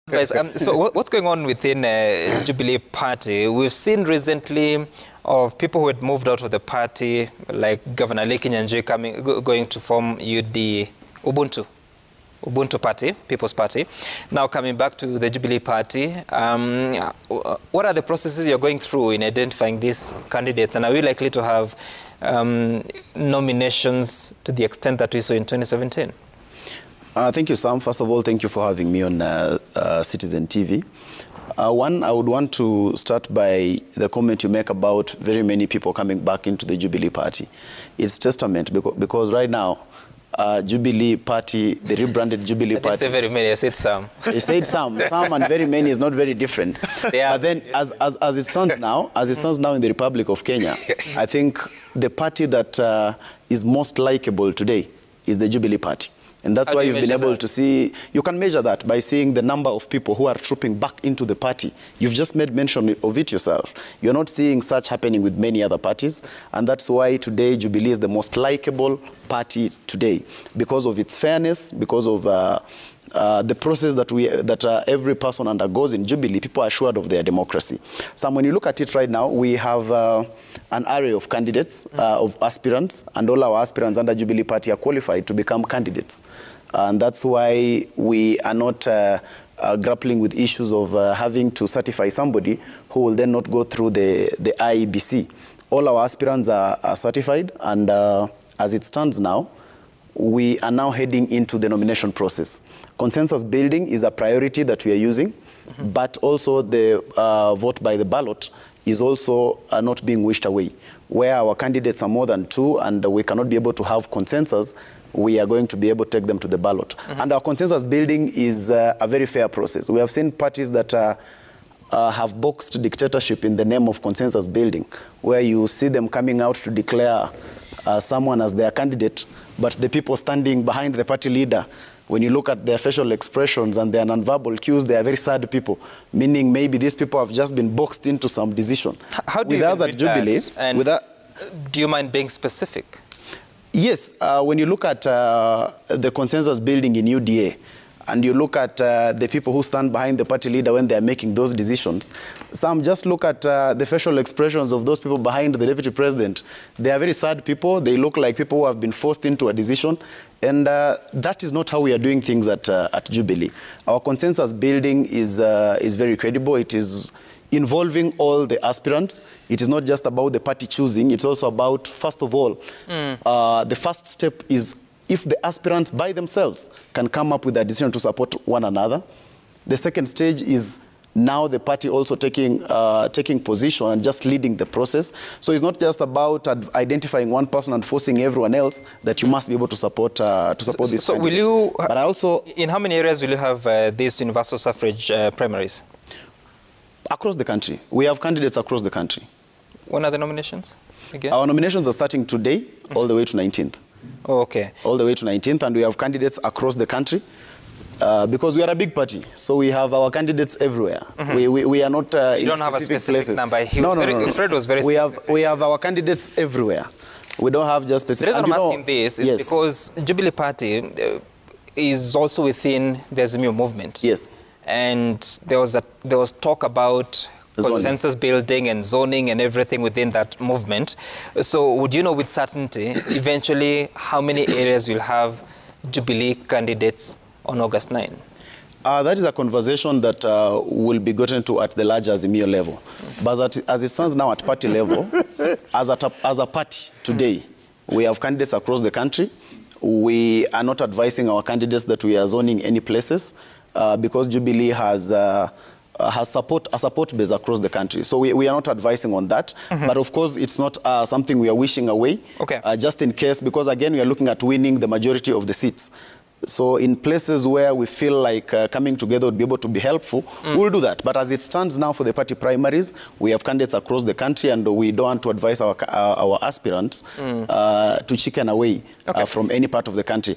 Guys, so what's going on within Jubilee Party? We've seen recently of people who had moved out of the party, like Governor Leki Nyanjui going to form UDA, Ubuntu Party, People's Party, now coming back to the Jubilee Party. What are the processes you're going through in identifying these candidates, and are we likely to have nominations to the extent that we saw in 2017? Thank you, Sam. First of all, thank you for having me on Citizen TV. One, I would want to start by the comment you make about very many people coming back into the Jubilee Party. It's testament because right now, Jubilee Party, the rebranded Jubilee Party. I didn't say very many, I said some. You said some. Some and very many is not very different. But then, as it stands now, in the Republic of Kenya, I think the party that is most likable today is the Jubilee Party. And that's why you've been able to see, you can measure that by seeing the number of people who are trooping back into the party. You've just made mention of it yourself. You're not seeing such happening with many other parties. And that's why today Jubilee is the most likable party today, because of its fairness, because of the process that every person undergoes in Jubilee. People are assured of their democracy. So when you look at it right now, we have an array of candidates, of aspirants, and all our aspirants under Jubilee Party are qualified to become candidates. And that's why we are not grappling with issues of having to certify somebody who will then not go through the IEBC. All our aspirants are certified, and as it stands now, we are now heading into the nomination process. Consensus building is a priority that we are using, but also the vote by the ballot is also not being wished away. Where our candidates are more than two and we cannot be able to have consensus, we are going to be able to take them to the ballot. And our consensus building is a very fair process. We have seen parties that have boxed dictatorship in the name of consensus building, where you see them coming out to declare someone as their candidate, but the people standing behind the party leader, when you look at their facial expressions and their nonverbal cues, they are very sad people, meaning maybe these people have just been boxed into some decision. How do you read Jubilee? And do you mind being specific? Yes, when you look at the consensus building in UDA, and you look at the people who stand behind the party leader when they are making those decisions, some just look at the facial expressions of those people behind the deputy president. They are very sad people. They look like people who have been forced into a decision. And that is not how we are doing things at Jubilee. Our consensus building is very credible. It is involving all the aspirants. It is not just about the party choosing. It's also about, first of all, the first step is if the aspirants by themselves can come up with a decision to support one another. The second stage is now the party also taking position and just leading the process. So it's not just about identifying one person and forcing everyone else that you must be able to support this. So will you? But I also, in how many areas will you have these universal suffrage primaries? Across the country. We have candidates across the country. When are the nominations again? Our nominations are starting today, all the way to 19th. Oh, okay. All the way to 19th, and we have candidates across the country because we are a big party, so we have our candidates everywhere. We are not in don't have a specific places. Number. No. Fred was very specific. We have our candidates everywhere. We don't have just specific. The reason I'm asking this is because Jubilee Party is also within the Azimio movement. Yes. And there was talk about consensus building and zoning and everything within that movement. So would you know with certainty eventually how many areas will have Jubilee candidates on August 9? That is a conversation that will be gotten to at the larger Azimio level. But as it stands now at party level, as a party today, we have candidates across the country. We are not advising our candidates that we are zoning any places because Jubilee has a support base across the country. So we are not advising on that. But of course, it's not something we are wishing away, just in case, because again, we are looking at winning the majority of the seats. So in places where we feel like coming together would be able to be helpful, we'll do that. But as it stands now for the party primaries, we have candidates across the country, and we don't want to advise our aspirants to chicken away from any part of the country.